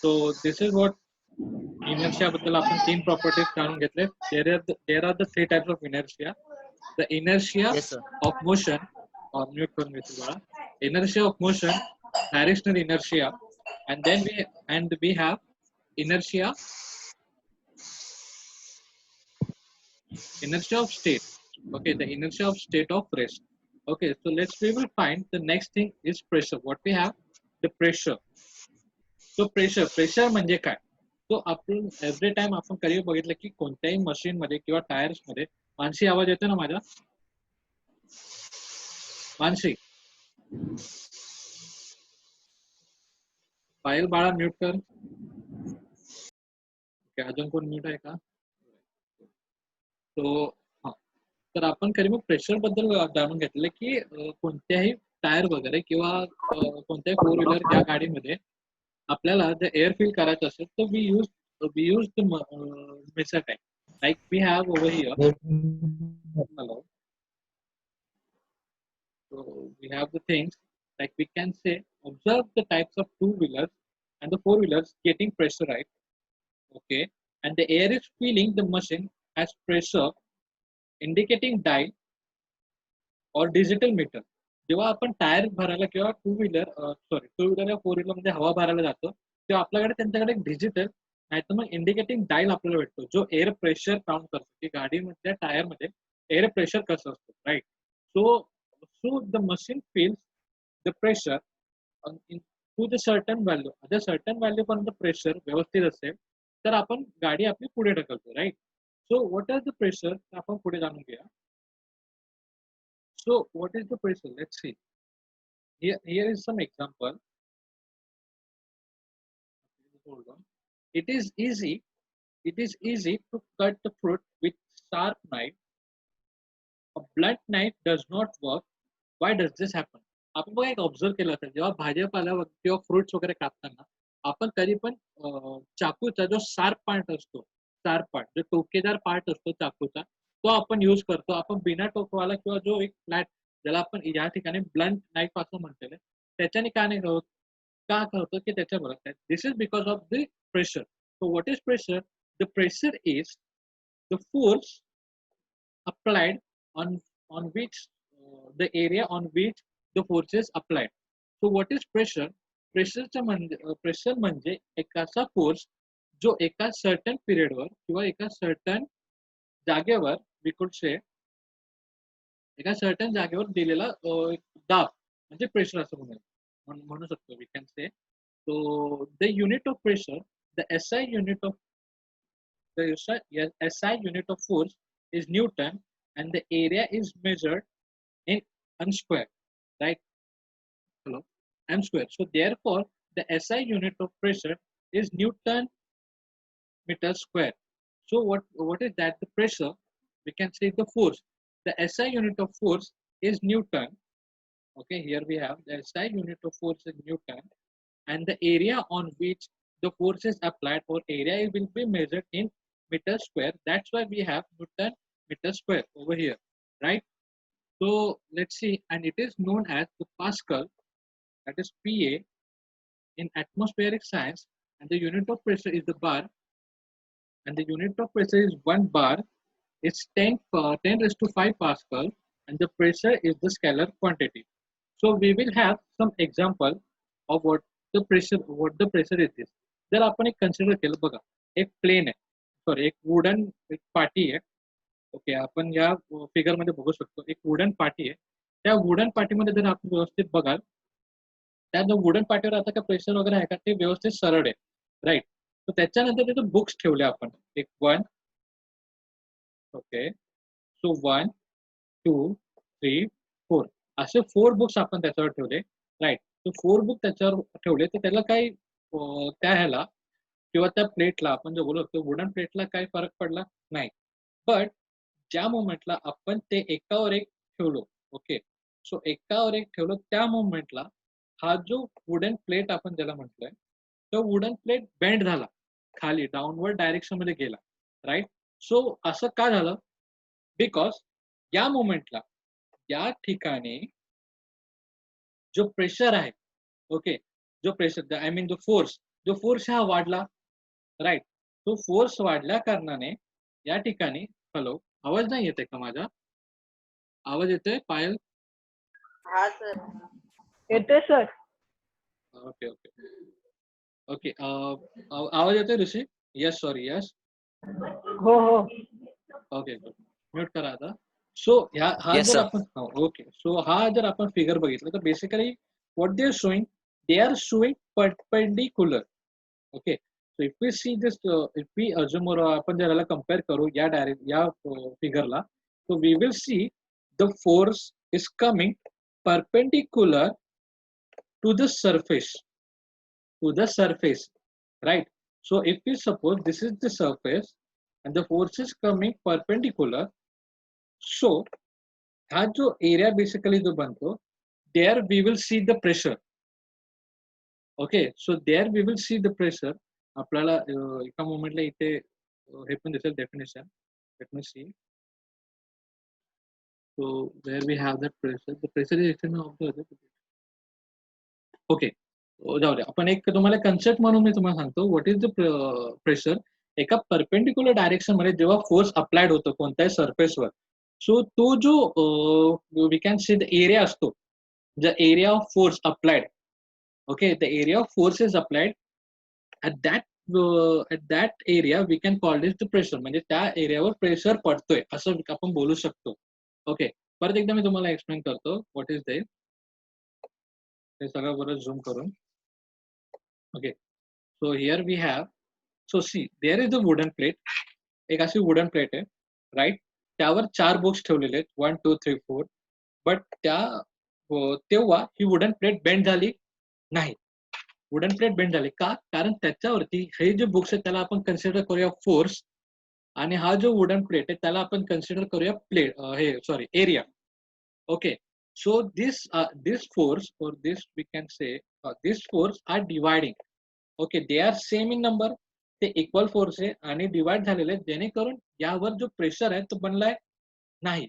So this is what inertia बद्दल आपण 3 properties जाणून घेतले. There are the 3 types of inertia. The inertia Yes, sir. of motion, or mute करून घेतो बाळा. Inertia of motion, directional inertia, and then we have inertia of state. Okay, the inertia of state of rest. Okay, so we will find the next thing is pressure. What we have, the pressure. So pressure म्हणजे काय? तो आपण every time आपण कधी बघितलं की कोणत्याही machine मध्ये किंवा टायर्स मध्ये मानसी आवाज येतो ना माझा? मानसी पायल बाळा म्यूट कर. अजून कोण म्यूट आहे का? तो तर आपण कधी मग प्रेशर बद्दल जाणून घेतलं की कोणत्याही टायर वगैरे किंवा कोणत्याही 4 व्हीलर या गाडीमध्ये आपल्याला जर एअर फिल करायचं असेल तर वी यूज द मेथड आहे. Like we have over here. Hello. So we have the things like we can say observe the types of 2-wheelers and the 4-wheelers getting pressurized. Okay, and the air is filling the machine has pressure indicating dial or digital meter. जेव्हा आपण tyre भरायला किंवा two-wheeler या 4-व्हीलर मध्ये हवा भरायला जातो तेव्हा आपल्याकडे त्यांच्याकडे एक डिजिटल नाही तर मग इंडिकेटिंग डायल आपल्याला भेटतो जो एअर प्रेशर काउंट करतो की गाडीमधल्या टायर मध्ये एअर प्रेशर कसं असतं. Right. So the machine feels the pressure to the certain value. आता सर्टन व्हॅल्यू पर्यंत प्रेशर व्यवस्थित असेल तर आपण गाडी आपली पुढे ढकलतो. Right. So what is the pressure आपण पुढे जाणून घेऊया. So what is the pressure? Let's see. Here is some example. Hold on. It is easy to cut the fruit with sharp knife. A blunt knife does not work. Why does this happen? आपण बघा एक observe केलं असेल जेव्हा भाजीपाला किंवा fruits वगैरे कापताना आपण कधी पण चाकूचा जो शार्प पार्ट असतो, जो टोकेदार पार्ट असतो चाकूचा तो आपण यूज करतो. आपण बिना टोकवाला किंवा जो एक फ्लॅट ज्याला आपण या ठिकाणी ब्लंट नाईफ असं म्हणतेले त्याच्याने का नाही होत? का होतं की त्याच्याबरोबर this is because of the pressure. So what is pressure? The pressure is the force applied on which the area on which the force is applied. So what is pressure? Pressure म्हणजे एक असा force जो एका certain पिरियडवर किंवा एका certain जागेवर we could say एका certain जागेवर दिलेला दाब म्हणजे प्रेशर असं म्हणू शकतो. We can say. So the unit of pressure, the SI unit of force is Newton and the area is measured in m square, right? Hello, m square. So therefore the SI unit of pressure is Newton meter square. So what is that? The pressure, we can say the force. The SI unit of force is Newton. Okay, here we have the SI unit of force is Newton and the area on which the force is applied or area will be measured in meter square. That's why we have Newton meter square over here, right? So let's see, and it is known as the Pascal, that is PA in atmospheric science, and the unit of pressure is the bar, and the unit of pressure is 1 bar. It's 10 raised to 5 Pascal, and the pressure is the scalar quantity. So we will have some example of what the pressure is. जर आपण एक consider केलं बघा, एक plane आहे, sorry एक wooden एक पाटी आहे. ओके, आपण या फिगर मध्ये बघू शकतो एक वुडन पाटी आहे. त्या वुडन पाटीमध्ये जर आपण व्यवस्थित बघाल त्या वुडन पाटीवर आता काय प्रेशर वगैरे आहे का ते व्यवस्थित सरळ आहे. राईट. तर त्याच्यानंतर तिथे बुक्स ठेवले आपण एक 1. ओके, सो 1 2 3 4 असे 4 बुक्स आपण त्याच्यावर ठेवले. राईट. तो 4 बुक त्याच्यावर ठेवले तर त्याला काही त्या ह्याला किंवा त्या प्लेटला आपण जो बोलतो वुडन प्लेटला काही फरक पडला नाही. बट ज्या मोमेंटला आपण ते एकावर एक ठेवलो, ओके, सो एकावर एक ठेवलो त्या मोमेंटला हा जो वुडन प्लेट आपण ज्याला म्हटलंय तो वुडन प्लेट बेंड झाला, खाली डाऊनवर्ड डायरेक्शन मध्ये गेला. राईट. सो असं का झालं? बिकॉज या मोमेंटला या ठिकाणी जो प्रेशर आहे, ओके, जो प्रेशर आय मीन जो फोर्स जो फोर्स हा वाढला, राईट. तो फोर्स वाढल्या कारणाने या ठिकाणी, हॅलो, आवाज नाही येते का माझा? आवाज येतोय पायल? हा सर. येते सर. Okay okay okay. आवाज येतोय ऋषी? Yes, sorry, yes. हो हो. ओके, म्यूट करा आता. सो हा Yes, जर sir. आपण, ओके, सो हा जर आपण फिगर बघितलं तर basically what they are showing, they are showing perpendicular. Okay, so if we see this, if we assume, आपण जर याला कम्पेअर करू या या फिगरला, so we will see the force is coming perpendicular to the surface, right? So if we suppose this is the surface and the force is coming perpendicular, so हा जो area basically जो बनतो, there we will see the pressure. Okay, so there we will see the pressure. आपल्याला एका मोमेंटला इथे हे पण दिसेल definition. Let me see. So where we have that pressure, the pressure is external of the other. Okay, जाऊ दे. आपण एक तुम्हाला कन्सेप्ट म्हणून मी तुम्हाला सांगतो व्हॉट इज द प्रेशर. एका परपेंडिक्युलर डायरेक्शन मध्ये जेव्हा फोर्स अप्लाइड होतो कोणत्याही सरफेसवर, सो तो जो we can see the area असतो, the area of force applied. Okay, the area of force is applied at that area we can call this the pressure. म्हणजे त्या एरियावर प्रेशर पडतोय असं आपण बोलू शकतो. ओके, परत एकदा मी तुम्हाला एक्सप्लेन करतो व्हॉट इज दिस. हे सगळं बरं झूम करून. Okay, so here we have, so see there is a wooden plate. एक अशी वुडन प्लेट आहे, राईट. त्यावर 4 बुक्स ठेवलेले आहेत, 1 2 3 4. बट तेव्हा ही वुडन प्लेट बेंड झाली नाही. वुडन प्लेट बेंड झाली का? कारण त्याच्यावरती हे जे बुक्स आहेत त्याला आपण कन्सिडर करूया फोर्स, आणि हा जो वुडन प्लेट आहे त्याला आपण कन्सिडर करूया प्लेट, हे sorry, area. Okay, so this force, or this we can say, this force are dividing. Okay, they are same in number. ते इक्वल फोर्स आहे आणि डिवाइड झालेले आहेत, जेणेकरून यावर जो प्रेशर आहे तो बनलाय नाही.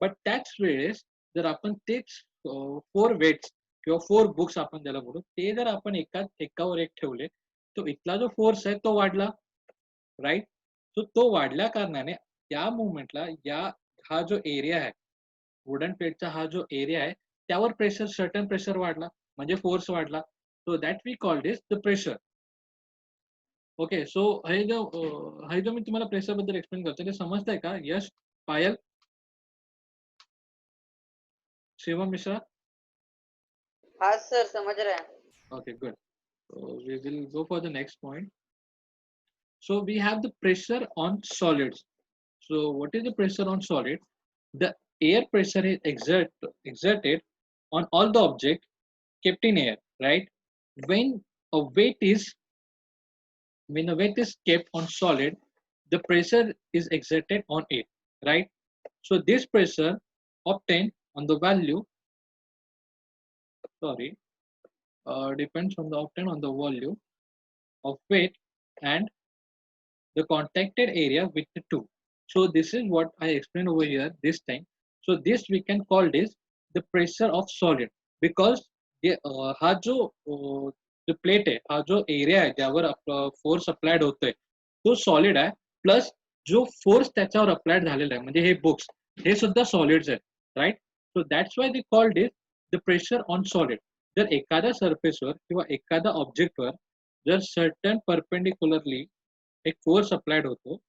बट त्याच वेळेस जर आपण तेच 4 वेट्स किंवा 4 बुक्स आपण ज्याला बोलू, ते जर आपण एकावर एक ठेवले, तो इथला जो फोर्स आहे तो वाढला, राईट. सो तो वाढल्या कारणाने त्या मुवमेंटला हा जो एरिया आहे, वुडन प्लेटचा हा जो एरिया आहे, त्यावर प्रेशर, सर्टन प्रेशर वाढला, म्हणजे फोर्स वाढला. So that we call this the pressure. Okay, so हे जो मी तुम्हाला प्रेशर बद्दल एक्सप्लेन करतो ते समजतंय का? यश, पायल, शिवम मिश्रा? हा सर, समझ रहे हैं. Okay, good. So we will go for the next point. So we have the pressure on solids. So what is the pressure on solid? The air pressure is exerted on all the object kept in air, right? When a weight is kept on solid, the pressure is exerted on it, right? So this pressure obtained on the value, depends on the obtained on the volume of weight and the contacted area with the two. So this is what I explained over here this time. So this we can call this the pressure of solid, because हा जो plate आहे, हा जो area आहे ज्यावर force applied होतोय तो solid आहे, प्लस जो फोर्स त्याच्यावर अप्लाइड झालेला आहे म्हणजे हे बुक्स, हे सुद्धा सॉलिड्स आहेत, right. So that's why they called it the pressure on solid. जर एखाद्या सरफेसवर किंवा एखाद्या ऑब्जेक्टवर जर सर्टन परपेंडिक्युलरली एक फोर्स अप्लाइड होतो,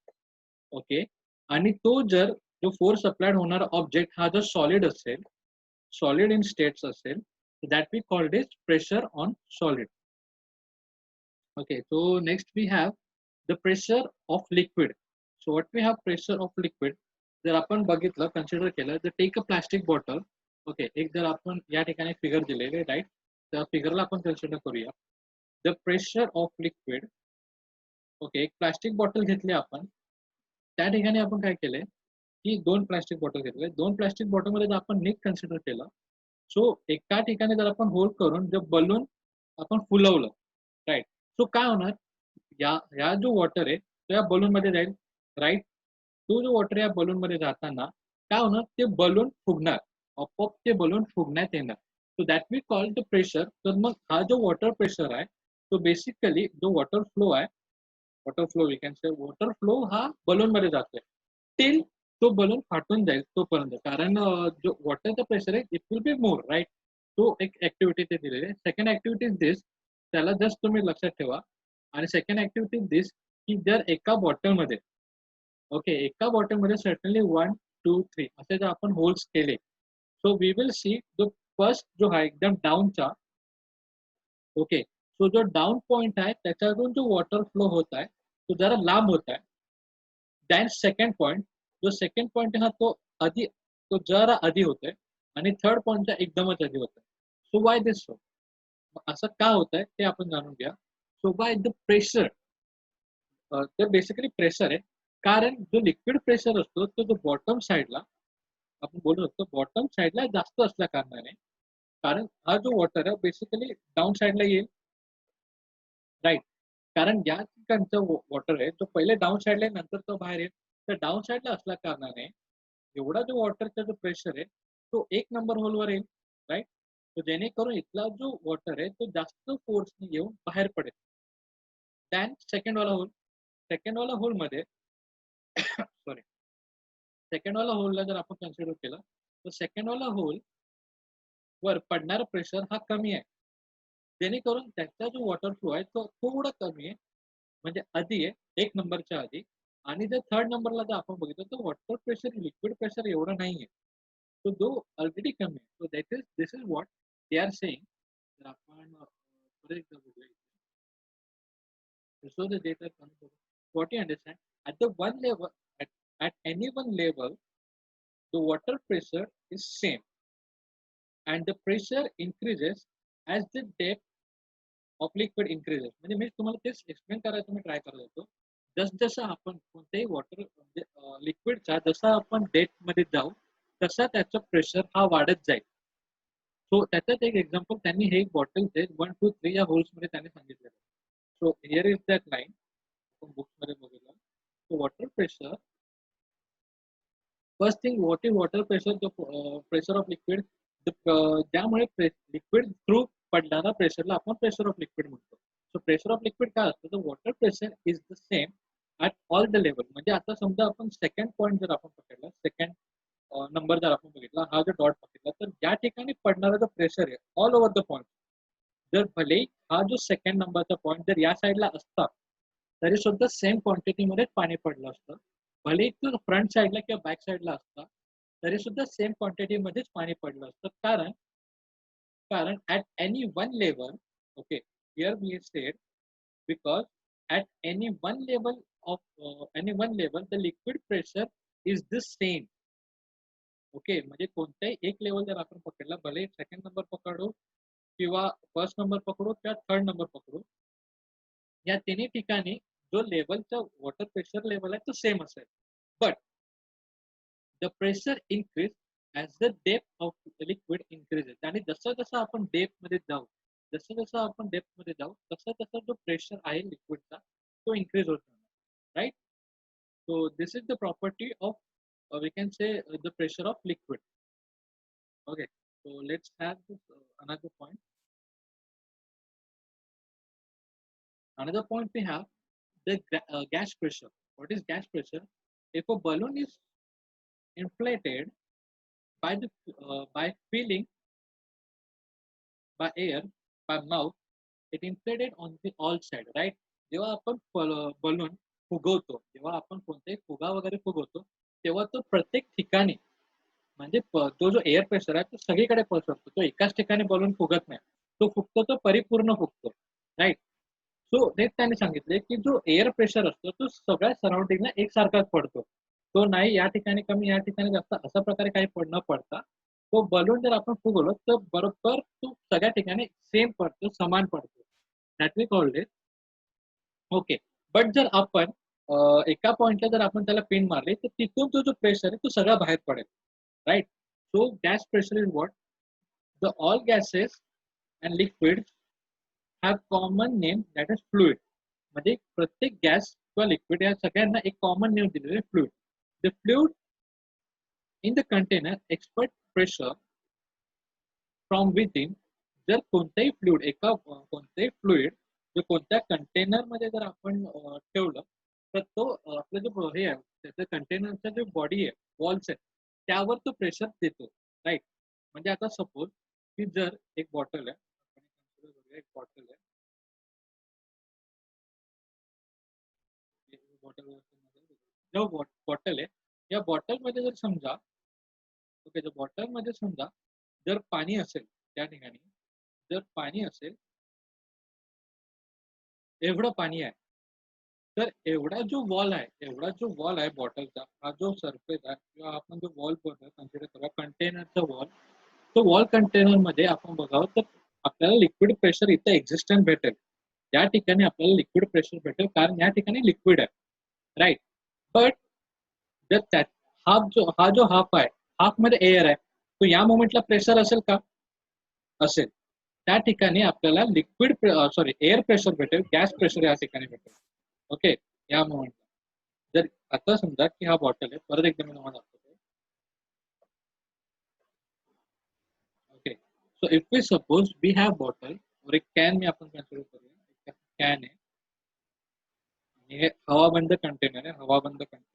ओके, आणि तो जर जो फोर्स अप्लाइड होणारा ऑब्जेक्ट हा जर सॉलिड असेल, सॉलिड इन स्टेट्स असेल, that we call this pressure on solid. Okay, so next we have the pressure of liquid. So what we have pressure of liquid, जर आपण बघितलं, कन्सिडर केलं, तर take a plastic bottle. Okay, एक जर आपण या ठिकाणी फिगर दिलेले, राईट, त्या फिगरला आपण कन्सिडर करूया. The pressure of liquid. Okay, एक प्लास्टिक बॉटल घेतली आपण, त्या ठिकाणी आपण काय केलंय की 2 प्लास्टिक बॉटल घेतले. 2 प्लास्टिक बॉटल मध्ये जर आपण नीट कन्सिडर केलं, सो एका ठिकाणी जर आपण होल्ड करून जर बलून आपण फुलवलं, राईट, सो काय होणार, या जो वॉटर आहे तो या बलून मध्ये जाईल, राईट. तो जो वॉटर या बलून मध्ये जाताना काय होणार, ते बलून फुगणार, आपोआप ते बलून फुगण्यात येणार. So that we call the pressure. तर मग हा जो वॉटर प्रेशर आहे सो बेसिकली जो वॉटर फ्लो आहे, water flow we can say water flow हा बलून मध्ये जातोय टिल तो बलून फाटून जाईल तोपर्यंत, कारण जो वॉटरचा प्रेशर आहे it will be more right. तो एक ऍक्टिव्हिटी ते दिलेली आहे. सेकंड ऍक्टिव्हिटी इज दिस, त्याला जस्ट तुम्ही लक्षात ठेवा. आणि सेकंड ऍक्टिव्हिटी इज दिस की जर एका बॉटलमध्ये ओके एका बॉटलमध्ये सर्टनली 1 2 3 असे जर आपण होल्स केले, सो वी विल सी जो फर्स्ट जो आहे एकदम डाऊनचा ओके, सो जो डाऊन पॉइंट आहे त्याच्यातून जो वॉटर फ्लो होत आहे तो जरा लांब होत आहे. दॅन सेकंड पॉइंट, जो सेकंड पॉइंट हा तो आधी तो जरा आधी होतोय आणि थर्ड पॉइंटच्या एकदमच आधी होत आहे. सो वाय दिस सो, असं का होत आहे ते आपण जाणून घ्या. सो बाय द प्रेशर, तर बेसिकली प्रेशर आहे, कारण जो लिक्विड प्रेशर असतो तो जो बॉटम साईडला आपण बोलू शकतो बॉटम साईडला जास्त असल्या कारणाने, कारण हा जो वॉटर आहे बेसिकली डाऊन साईडला येईल राईट. कारण या ठिकाणचं वॉटर आहे तो पहिले डाऊन साईडला नंतर तो बाहेर येईल. तर डाऊन साईडला असल्या कारणाने एवढा जो वॉटरचा जो प्रेशर आहे तो एक नंबर होलवर येईल राईट. तर जेणेकरून इथला जो वॉटर आहे तो जास्त फोर्सने येऊन बाहेर पडेल. दॅन सेकंड वाला होल, सेकंड वाला होल मध्ये सॉरी सेकंड वाला होलला जर आपण कन्सिडर केलं तर सेकंड वाला होल वर पडणारा प्रेशर हा कमी आहे, जेणेकरून त्याचा जो वॉटर फ्लो आहे तो थोडा कमी आहे, म्हणजे आधी आहे एक नंबरच्या आधी. आणि जर थर्ड नंबरला जर आपण बघितलं तर वॉटर प्रेशर लिक्विड प्रेशर एवढं नाही आहे, तो जो ऑलरेडी कमी आहे. So that is this is what they are saying. जर आपण परत एकदा बघूया so the data comes over. What you understand, at the one level, at any one level, the water pressure is same, and the pressure increases as the depth of liquid increases. म्हणजे मी तुम्हाला तेच explain करायचं मी try करत होतो. जसं आपण कोणत्याही water म्हणजे लिक्विडचा जसा आपण डेप्थ मध्ये जाऊ तसा त्याचं प्रेशर हा वाढत जाईल. सो त्याच्यात एक एक्झाम्पल त्यांनी हे एक बॉटल 1 2 3 या होल्स मध्ये त्यांनी सांगितलेलं. So here is that line आपण बुक्स मध्ये बघूया. So water pressure, first thing what is water pressure, the pressure of liquid. ज्यामुळे लिक्विड थ्रू पडणारा प्रेशरला आपण प्रेशर ऑफ लिक्विड म्हणतो. सो प्रेशर ऑफ लिक्विड काय असतं, तर water pressure is the same at all the level. म्हणजे आता समजा आपण सेकंड पॉईंट जर आपण पकडला, सेकंड नंबर जर आपण बघितला, हा जो डॉट बघितला, तर या ठिकाणी पडणारा जो प्रेशर आहे ऑल ओव्हर द पॉईंट, जर भले हा जो सेकंड नंबरचा पॉईंट जर या साईडला असता तरी सुद्धा सेम क्वांटिटीमध्ये पाणी पडलं असतं. भले तो फ्रंट साईडला किंवा बॅक साईडला असता तरी सुद्धा सेम क्वांटिटीमध्येच पाणी पडलं असतं. कारण at any one level, okay here we said because at any one level of any one level the liquid pressure is the same. Okay, म्हणजे कोणत्याही एक लेवल जर आपण पकडला, भले सेकंड नंबर पकडू किंवा फर्स्ट नंबर पकडू किंवा थर्ड नंबर पकडू, या तिन्ही ठिकाणी जो लेवलचा वॉटर प्रेशर लेवल आहे तो सेम असेल. But the pressure increase as the depth of liquid increases. आणि जसं जसं आपण डेप्थ मध्ये जाऊ तसं तसं जो प्रेशर आहे लिक्विडचा तो इन्क्रीज होत जाणार right. So this is the property of we can say the pressure of liquid. Okay, so let's have this another point. Another point we have the gas pressure. What is gas pressure? If a balloon is inflated by the by filling by air by mouth, it inflated on the all side, right? जेव्हा आपण balloon फुगवतो, जेव्हा आपण कोणतेही फुगा वगैरे फुगवतो तेव्हा तो प्रत्येक ठिकाणी म्हणजे तो जो एअर प्रेशर आहे तो सगळीकडे पसरतो. तो एकाच ठिकाणी बलून फुगत नाही, तो फुगतो तो परिपूर्ण फुगतो राईट. सो तेच त्यांनी सांगितले की जो एअर प्रेशर असतो तो सगळ्या सराउंडिंगला एकसारखाच पडतो. तो नाही या ठिकाणी कमी या ठिकाणी जास्त अशा प्रकारे काही न पडता तो बलून जर आपण फुगवलो तर बरोबर तो सगळ्या ठिकाणी सेम पडतो, समान पडतो. That we called it. Okay, but जर आपण एका पॉइंटला जर आपण त्याला पिन मारली तर तिथून तो जो प्रेशर आहे तो सगळा बाहेर पडेल right. So gas pressure is what the all gases and liquids have common name that is fluid. म्हणजे प्रत्येक गॅस किंवा लिक्विड या सगळ्यांना एक कॉमन नेम दिलेलं आहे fluid. The fluid in the container expert pressure from within. जर कोणताही फ्लुइड कोणताही फ्लुइड जो कोणत्या कंटेनर मध्ये जर आपण ठेवलं तर तो आपलं जो हे आहे त्याचं कंटेनरचा जो बॉडी आहे वॉल्स आहे त्यावर तो प्रेशर देतो राईट. म्हणजे आता सपोज की जर एक बॉटल आहे, एक बॉटल आहे, जो बॉटल आहे या बॉटल मध्ये जर समजा ओके त्या बॉटल मध्ये समजा जर पाणी असेल त्या ठिकाणी जर पाणी असेल एवढं पाणी आहे तर एवढा जो वॉल आहे बॉटलचा हा जो सरफेस आहे किंवा आपण जो वॉल कन्सिडर करूया कंटेनरचा वॉल तो वॉल कंटेनर मध्ये आपण बघावं तर आपल्याला लिक्विड प्रेशर इथं एक्झिस्टन्स भेटेल. त्या ठिकाणी आपल्याला लिक्विड प्रेशर भेटेल कारण या ठिकाणी लिक्विड आहे राईट. बट जर त्यात हा जो हाफ आहे हाफ मध्ये एअर आहे तो या मोमेंटला प्रेशर असेल का? असेल. त्या ठिकाणी आपल्याला लिक्विड एअर प्रेशर भेटेल, गॅस प्रेशर या ठिकाणी भेटेल. ओके या मोमेंटला जर आता समजा की हा बॉटल आहे परत एकदा मी तुम्हाला दाखवतो. Okay so if we suppose we have bottle or एक कॅन मी आपण कन्सिडर करूया कॅन आहे आणि हे हवाबंद कंटेनर आहे हवाबंद container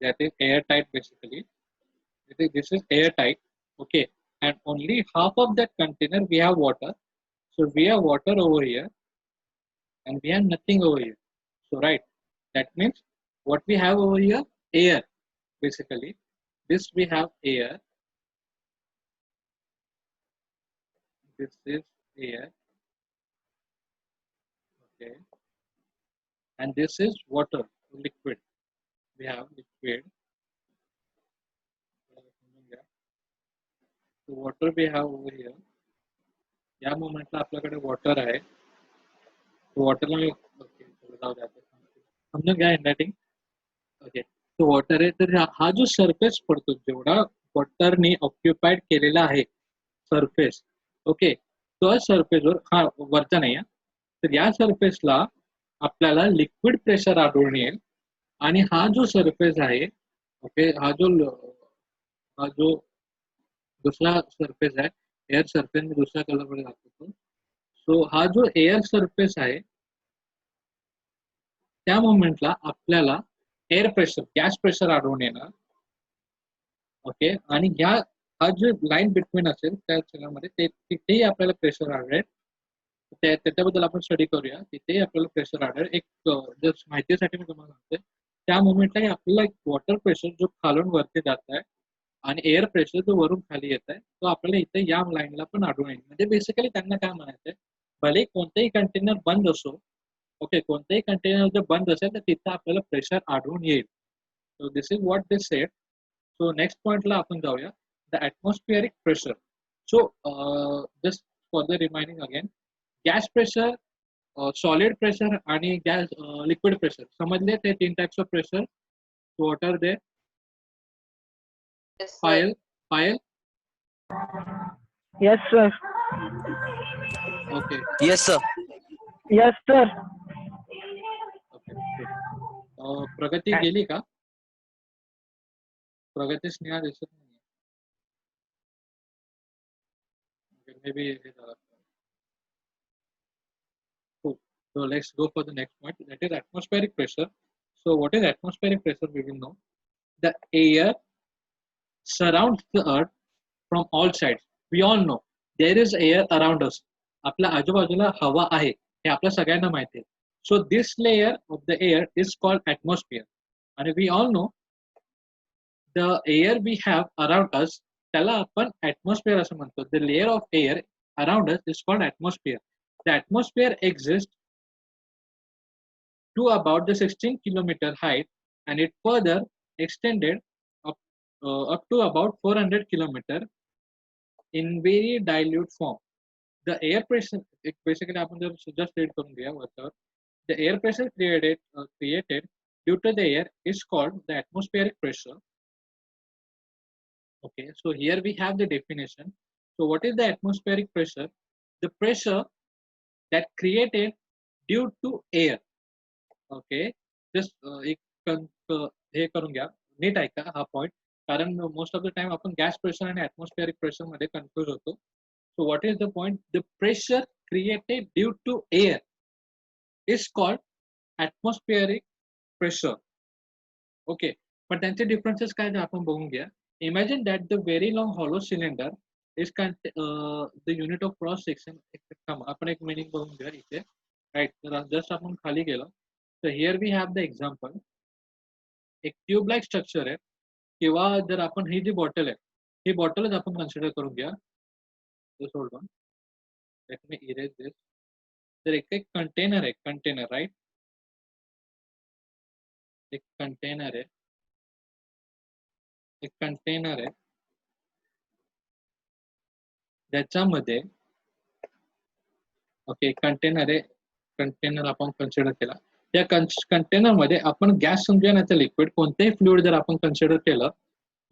that is airtight basically. This is airtight, okay, and only half of that container we have water. So we have water over here and we have nothing over here. So right, that means what we have over here, air basically. This we have air. This is air, okay, and this is water, liquid. We have liquid. So water we have over here. या मोमेंटला आपल्याकडे water आहे वॉटरला मी okay जाऊ द्या समजून घ्या handwriting. Okay तो water आहे तर हा जो सरफेस पडतो जेवढा वॉटरने ऑक्युपाइड केलेला आहे सरफेस ओके तो सरफेसवर हा वरचा नाही तर या सरफेसला आपल्याला लिक्विड प्रेशर आढळून येईल आणि हा जो सरफेस आहे ओके हा जो दुसरा सरफेस आहे एअर सरफेस मी दुसऱ्या कलरमध्ये दाखवतो. सो हा जो एअर सरफेस आहे त्या मोमेंटला आपल्याला एअर प्रेशर गॅस प्रेशर आढळून येणार ओके आणि हा जो लाईन बिटवीन असेल त्या मध्ये तिथेही आपल्याला प्रेशर आढळेल. त्याच्याबद्दल आपण स्टडी करूया. तिथेही आपल्याला प्रेशर आढळेल. एक जस्ट माहितीसाठी मी तुम्हाला सांगते त्या मोमेंटला आपल्याला एक वॉटर प्रेशर जो खालून वरती जात आहे आणि एअर प्रेशर जो वरून खाली येत आहे तो आपल्याला इथे या लाईनला पण आढळून येईल. म्हणजे बेसिकली त्यांना काय म्हणायचंय भले कोणतेही कंटेनर बंद असो ओके कोणतेही कंटेनर जर बंद असेल तर तिथं आपल्याला प्रेशर आढळून येईल. So this is what they said. So next पॉइंटला आपण जाऊया the atmospheric pressure. So just for the reminding again gas pressure solid pressure आणि गॅस लिक्विड प्रेशर समजले ते 3 types of pressure. What are they? Yes, sir. Payal Yes, sir. Okay Yes, sir. Yes, sir. Okay Pragati गेली का? प्रगती स्नेहा दिसत नाही. May be हे झालं. So let's go for the next point. That is atmospheric pressure. So what is atmospheric pressure? We will know. The air surrounds the earth from all sides. We all know there is air around us. आपल्या आजूबाजूला हवा आहे हे आपल्या सगळ्यांना माहिती आहे. So this layer of the air is called atmosphere. And we all know the air we have around us त्याला आपण atmosphere असं म्हणतो. The layer of air around us is called atmosphere. The atmosphere exists to about the 16 kilometer height and it further extended up to about 400 kilometer in very dilute form. The air pressure basically आपण जर just read करून घ्या वरवर the air pressure created due to the air is called the atmospheric pressure. Okay, so here we have the definition. So what is the atmospheric pressure? The pressure that created due to air. Okay just एक हे करून घ्या NEET ऐका हा point कारण most of the time आपण gas pressure आणि ॲटमॉस्फिअरिक pressure मध्ये confuse होतो. सो what is the point? The pressure created due to air is called atmospheric pressure. Okay, but त्यांचे differences काय ते आपण बघून घ्या. Imagine that the very long hollow cylinder is the unit of cross section. आपण एक meaning बघून घ्या इथे. Right, तर just आपण खाली गेलो. So here we have the example. एक ट्यूब लाईक स्ट्रक्चर आहे किंवा जर आपण ही जी बॉटल आहे ही बॉटलच आपण कन्सिडर करून घ्या. Just hold on. Let me erase this. तर एक कंटेनर आहे, कंटेनर राईट, एक कंटेनर आहे, एक कंटेनर आहे ज्याच्यामध्ये ओके कंटेनर आहे, कंटेनर आपण कन्सिडर केला. त्या कंटेनर मध्ये आपण गॅस समजूया ना तर लिक्विड कोणतेही फ्लुइड जर आपण कन्सिडर केलं,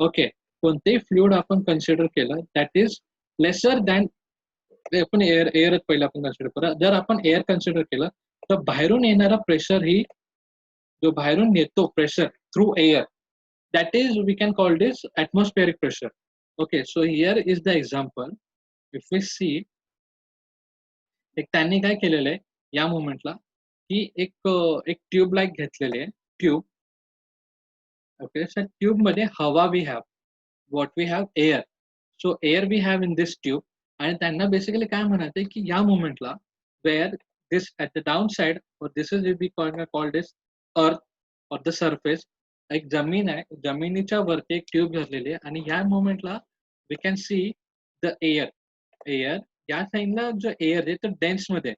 ओके कोणतेही फ्लुइड आपण कन्सिडर केलं दॅट इज लेसर दॅन आपण एअरच पहिला आपण कन्सिडर करा. जर आपण एअर कन्सिडर केलं तर बाहेरून येणारा प्रेशर ही जो बाहेरून येतो pressure through air that is we can call this atmospheric pressure. Okay so here is the example. If we see एक त्यांनी काय केलेलं आहे या मोमेंटला की एक ट्यूब लाईक घेतलेली आहे ट्यूब. ओके सर ट्यूब मध्ये हवा we have what we have air. So air we have in this tube आणि त्यांना बेसिकली काय म्हणायचं की या मोमेंटला where this at the down side और this is be called this earth और द सरफेस. एक जमीन आहे, जमिनीच्या वरती एक ट्यूब घातलेली आहे आणि या मोमेंटला we can see the air. Air या साईडला जो एअर आहे तो डेन्स मध्ये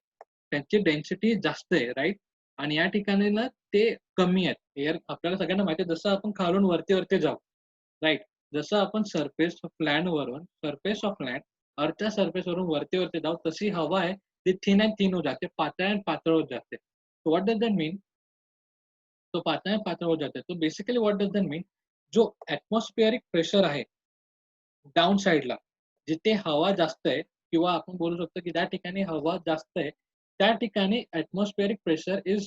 त्यांची डेन्सिटी जास्त आहे राईट आणि या ठिकाणी ना ते कमी आहेत. एअर आपल्याला सगळ्यांना माहिती आहे जसं आपण खालून वरती वरती जाऊ राईट, जसं आपण सरफेस ऑफ लँड वरून सरफेस ऑफ लँड अर्थच्या सरफेस वरून वरती वरती जाऊ तशी हवा आहे ती थिन अँड थिन होत जाते, पातळ अँड पातळ होत जाते. So what does that mean? तो पातळ अँड पातळ होत जाते. तो basically what does that mean जो ॲटमॉस्फिअरिक प्रेशर आहे डाऊन साईडला जिथे हवा जास्त आहे किंवा आपण बोलू शकतो की त्या ठिकाणी हवा जास्त आहे त्या ठिकाणी atmospheric pressure is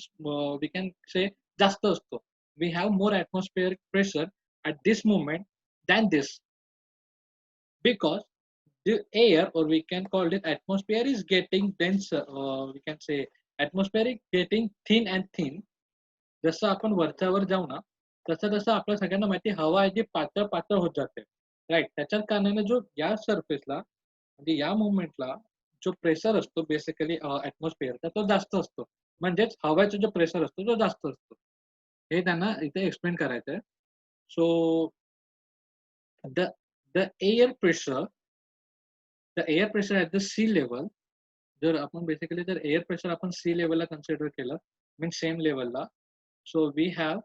we can say जास्त असतो. We have more atmospheric pressure at this moment than this because the air or we can call it atmosphere is getting dense, we can say atmosphere is getting thin and thin. जसं आपण वरच्यावर जाऊ ना तसं तसं आपल्या सगळ्यांना माहिती हवा आहे जी पातळ पातळ होत जाते राईट. त्याच्याच कारणाने जो या सरफेसला म्हणजे या मोमेंटला जो प्रेशर असतो बेसिकली ॲटमॉस्फिअरचा तो जास्त असतो, म्हणजेच हवाचा जो प्रेशर असतो तो जास्त असतो. हे त्यांना इथे एक्सप्लेन करायचं आहे. सो the air pressure at the sea level जर आपण बेसिकली जर एअर प्रेशर आपण सी लेवलला कन्सिडर केलं मीन सेम लेवलला so we have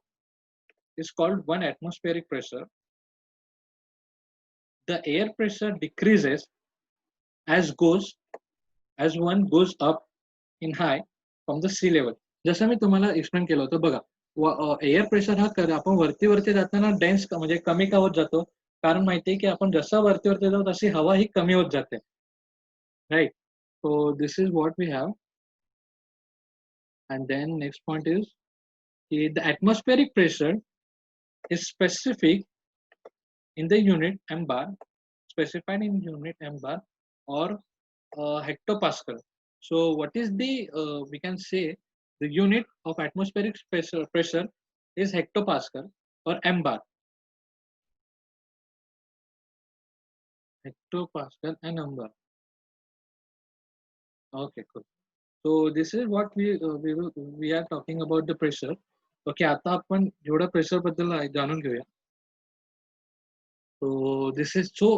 is called one atmospheric pressure. The air pressure decreases as one goes up in high from the sea level. जसं मी तुम्हाला explain केलं होतं बघा एअर प्रेशर हा आपण वरती वरती जाताना डेन्स म्हणजे कमी का होत जातो कारण माहितीये की आपण जसं वरती वरती जाऊ तशी हवा ही कमी होत जाते right. So this is what we have. And then next point is की the atmospheric pressure is specific in the unit M bar, specified in unit m bar or hectopascal. So what is the we can say the unit of atmospheric pressure is hectopascal or m bar. Hectopascal and m bar. Okay, cool. So this is what we are talking about the pressure. Okay, आता आपण जेवढा pressure बद्दल जाणून घेऊया. सो this is so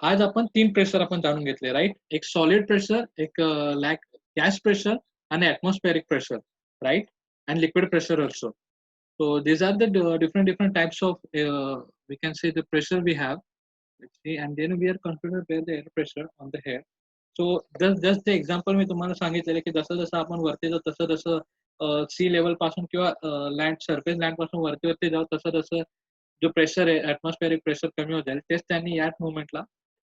आज आपण 3 pressure आपण जाणून घेतले राईट. एक सॉलिड प्रेशर, एक गॅस प्रेशर आणि atmospheric pressure right and liquid pressure also. So these are the different types of we can say the pressure we have. Let's see, and then we are considered the air pressure on the hair. So just the example मी तुम्हाला सांगितलेलं की जसं जसं आपण वरती जाऊ तसं तसं सी लेवल पासून किंवा लँड सरफेस लँड पासून वरती वरती जाऊ तसं तसं जो प्रेशर आहे ॲटमॉस्फेरिक प्रेशर कमी होत जाईल. तेच त्यांनी याच मोमेंटला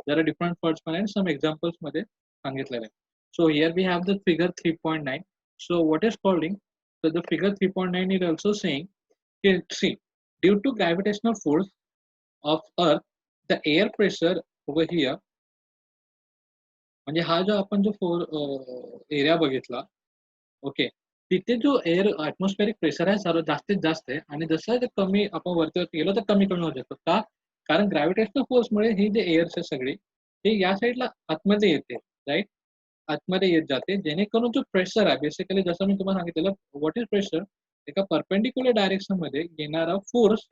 जरा डिफरंट वर्ड्स मध्ये सम एक्झाम्पल्स मध्ये सांगितलेलं आहे. So here we have the figure 3.9. So what is calling so the figure 3.9 is also saying see due to gravitational force of earth the air pressure over here म्हणजे हा जो आपण जो area बघितला, okay, तिथे जो एअर ॲटमॉस्फेरिक प्रेशर आहे सर्व जास्तीत जास्त आहे आणि जसं ते कमी आपण वरती गेलो तर कमी कमी होत जातो. का? कारण ग्रॅव्हिटेशनल फोर्समुळे ही जे एअर्स आहे सगळी, हे या साईडला आतमध्ये येते, राईट? आतमध्ये येत जाते, जेणेकरून जो प्रेशर आहे बेसिकली जसं मी तुम्हाला सांगितलेलं, व्हॉट इज प्रेशर? एका परपेंडिक्युलर डायरेक्शनमध्ये येणारा force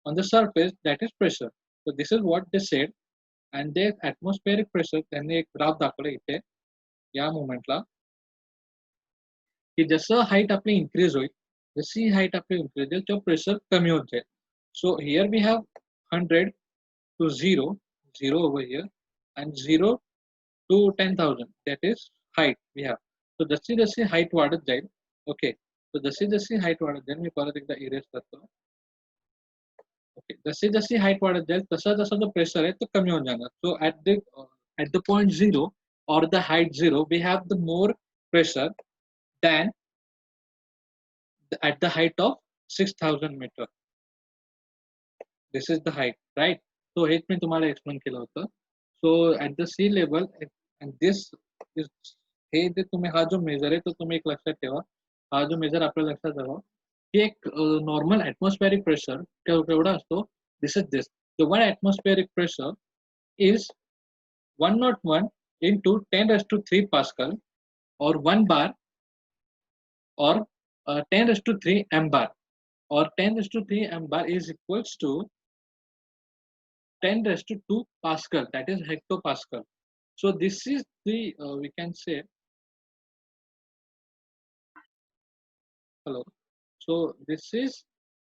on the surface that is pressure. So this is what they said. And ते ॲटमॉस्फेरिक प्रेशर त्यांनी एक ग्राफ दाखवलं इथे या मोमेंटला, की जसं हाईट आपली इन्क्रीज होईल, जशी हाईट आपली इन्क्रीज होईल तेव्हा प्रेशर कमी होत जाईल. So here we have 100 to 0, 0 over here, and 0 to 10,000, that is height we have. So जशी जशी height वाढत जाईल, ओके, so जशी जशी height वाढत जाईल, मी परत एकदा इरेज करतो. ओके, जशी जशी हाईट वाढत जाईल तसा जसा जो प्रेशर आहे तो कमी होऊन जाणार. सो at the point 0 or the height 0 we have the more pressure than at the height of 6,000 meter. This is the height, right? So हेच मी तुम्हाला एक्सप्लेन केलं होतं. So at the sea level and this is, हे जे तुम्ही हा जो major आहे तो तुम्ही एक लक्षात ठेवा. हा जो मेजर आपल्या लक्षात ठेवा की एक नॉर्मल ॲटमॉस्फेरिक प्रेशर केवढा असतो. This is this. The one atmospheric pressure is 101 into 10⁻³ Pascal or 1 bar or 10⁻³ m bar, or 10⁻³ m bar is equals to 10⁻² Pascal, that is hectopascal. So this is the we can say, hello, so this is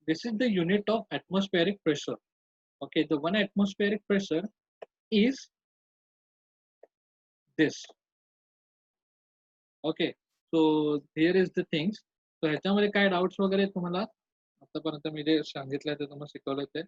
the unit of atmospheric pressure. Okay, the one atmospheric pressure is this. Okay, so here is the things. So ह्याच्यामध्ये काय doubts वगैरे तुम्हाला आतापर्यंत मी जे सांगितलंय ते तुम्हाला शिकवलं ते